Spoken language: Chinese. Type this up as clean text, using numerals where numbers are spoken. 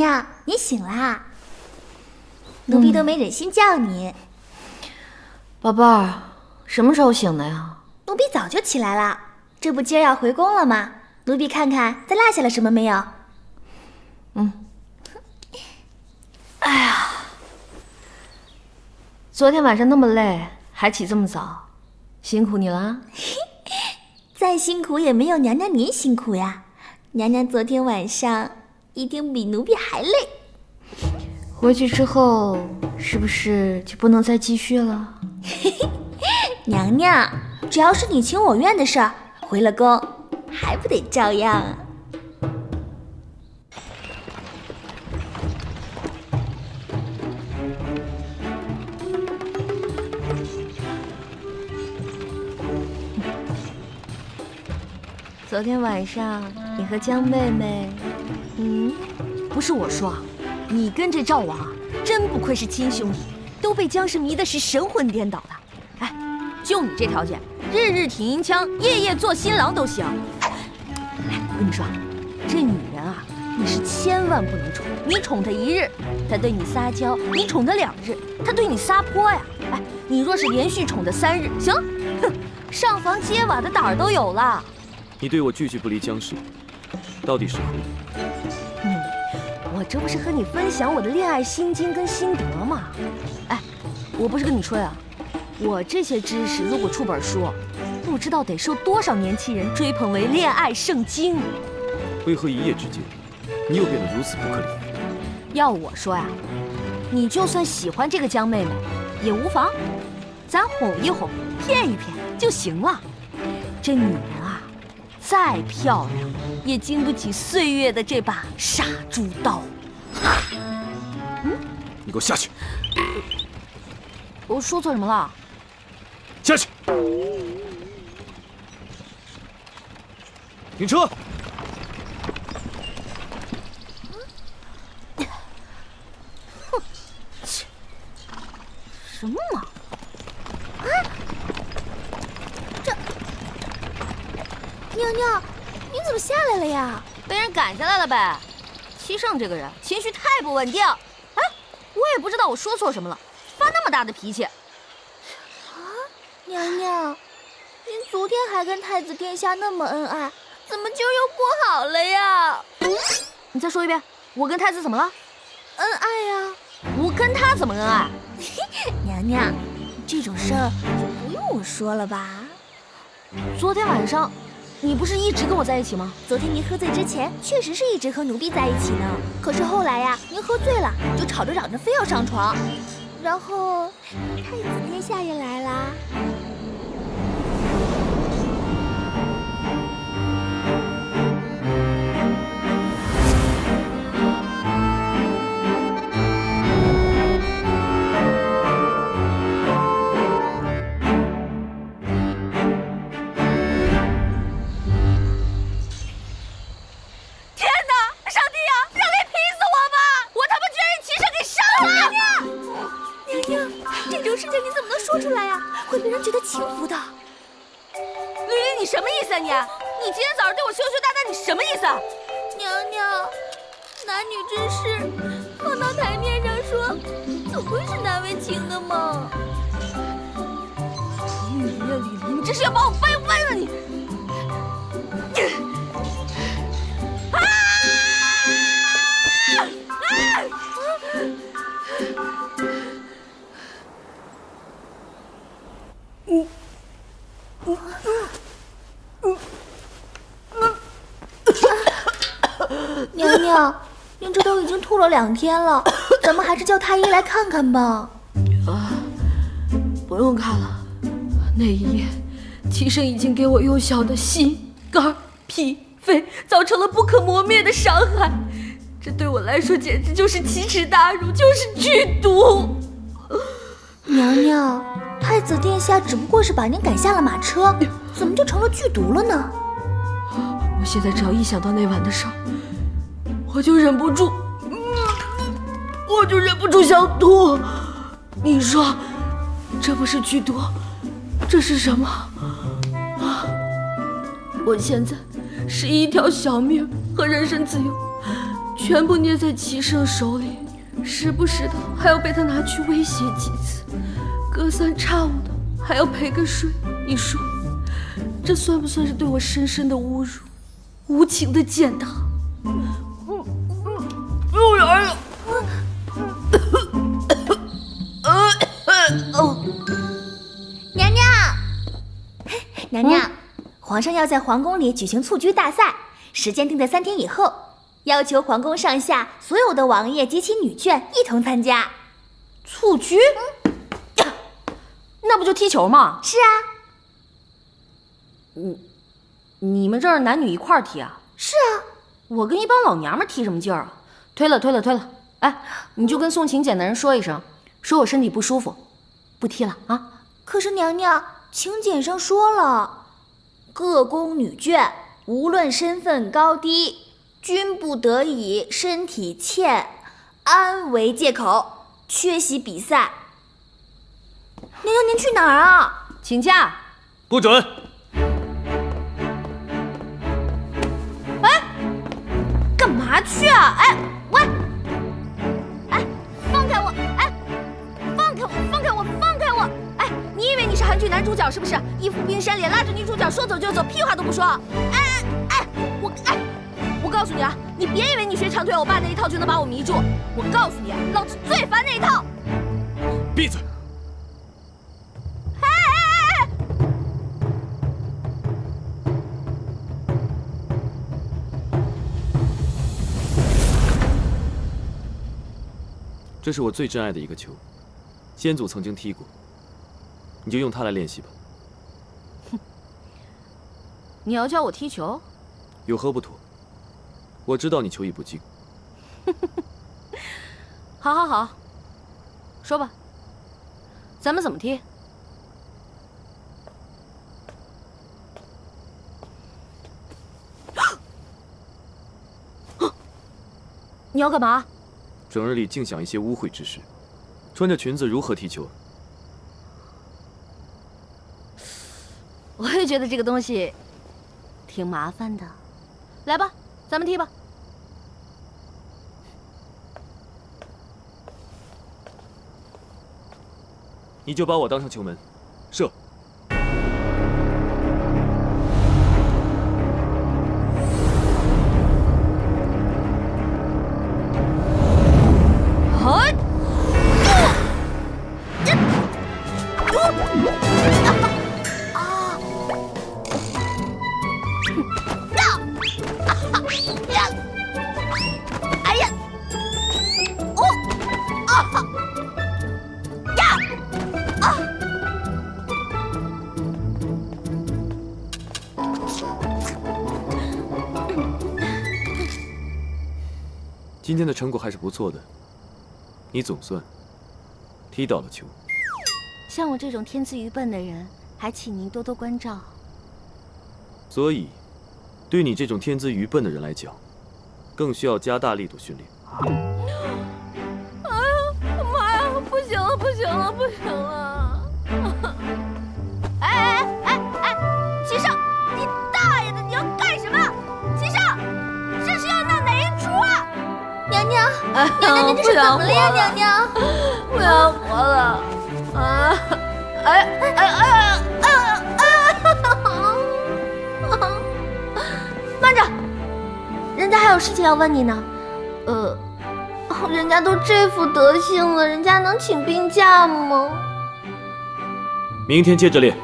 娘，你醒啦？奴婢都没忍心叫你。宝贝儿，什么时候醒的呀？奴婢早就起来了，这不今儿要回宫了吗？奴婢看看再落下了什么没有。哎呀，昨天晚上那么累，还起这么早，辛苦你了。再辛苦也没有娘娘您辛苦呀。娘娘昨天晚上一定比奴婢还累。回去之后是不是就不能再继续了？娘娘，只要是你情我愿的事儿，回了宫还不得照样啊。昨天晚上你和江妹妹，不是我说，你跟这赵王真不愧是亲兄弟，都被姜氏迷的是神魂颠倒的。哎，就你这条件，日日挺银枪，夜夜做新郎都行。哎，我跟你说，这女人啊，你是千万不能宠。你宠她一日，她对你撒娇；你宠她2日，她对你撒泼呀。哎，你若是连续宠她3日，行，哼，上房揭瓦的胆儿都有了。你对我句句不离姜氏，到底是何意？我这不是和你分享我的恋爱心经跟心得吗？哎，我不是跟你吹啊，我这些知识如果出本书，不知道得受多少年轻人追捧为恋爱圣经。为何一夜之间，你又变得如此不可理喻？要我说呀，你就算喜欢这个江妹妹，也无妨，咱哄一哄，骗一骗就行了。这女人啊，再漂亮，也经不起岁月的这把杀猪刀。你给我下去！我说错什么了？下去！停车！什么嘛！啊！这娘娘，你怎么下来了呀？被人赶下来了呗。七圣这个人情绪太不稳定。哎，我也不知道我说错什么了，发那么大的脾气。啊，娘娘，您昨天还跟太子殿下那么恩爱，怎么今儿又不好了呀？你再说一遍，我跟太子怎么了？恩爱呀。我跟他怎么恩爱？娘娘，这种事儿就不用我说了吧？昨天晚上，你不是一直跟我在一起吗？昨天您喝醉之前，确实是一直和奴婢在一起呢。可是后来呀，您喝醉了，就吵着嚷着非要上床，然后太子殿下也来啦。说出来呀，会被人觉得轻浮的。绿茵，你什么意思啊你？你今天早上对我羞羞答答，你什么意思啊？娘娘，男女之事放到台面上说，总归是难为情的嘛。绿茵呀，绿茵，你这是要把我掰弯了你！娘娘，您这都已经吐了2天了，咱们还是叫太医来看看吧。不用看了，那一夜，七圣已经给我幼小的心、肝、脾、肺造成了不可磨灭的伤害，这对我来说简直就是奇耻大辱，就是剧毒。娘娘，太子殿下只不过是把您赶下了马车，怎么就成了剧毒了呢？我现在只要一想到那晚的事儿，我就忍不住想吐。你说，这不是剧毒，这是什么？我现在是一条小命和人身自由，全部捏在齐胜手里，时不时的还要被他拿去威胁几次，隔三差五的还要赔个税。你说，这算不算是对我深深的侮辱，无情的践踏？又来了！娘娘，娘娘，皇上要在皇宫里举行蹴鞠大赛，时间定在3天以后，要求皇宫上下所有的王爷及其女眷一同参加。蹴鞠？那不就踢球吗？是啊，你们这儿男女一块儿踢啊？是啊，我跟一帮老娘们踢什么劲儿啊？推了。哎，你就跟送请柬的人说一声，说我身体不舒服，不踢了啊。可是娘娘，请柬上说了，各宫女眷无论身份高低，均不得以身体欠安为借口缺席比赛。娘娘，您去哪儿啊？请假。不准！干嘛去啊？哎，喂！哎，放开我！哎，放开我！哎，你以为你是韩剧男主角是不是？一副冰山脸，拉着女主角说走就走，屁话都不说。我告诉你啊，你别以为你学长腿欧巴那一套就能把我迷住。我告诉你，老子最烦那一套。闭嘴！这是我最珍爱的一个球，先祖曾经踢过，你就用它来练习吧。你要教我踢球？有何不妥？我知道你球艺不精。好，说吧，咱们怎么踢？你要干嘛？整日里净想一些污秽之事，穿着裙子如何踢球？我也觉得这个东西挺麻烦的。来吧，咱们踢吧。你就把我当成球门，射。今天的成果还是不错的，你总算踢到了球。像我这种天资愚笨的人，还请您多多关照。所以，对你这种天资愚笨的人来讲，更需要加大力度训练。哎呀，妈呀！不行了！哎，齐胜，你大爷的！你要干什么？齐胜，这是要闹哪一出啊？娘娘，您这是怎么了呀？娘娘，不想活了！啊！慢着，人家还有事情要问你呢。人家都这副德行了，人家能请病假吗？明天接着练。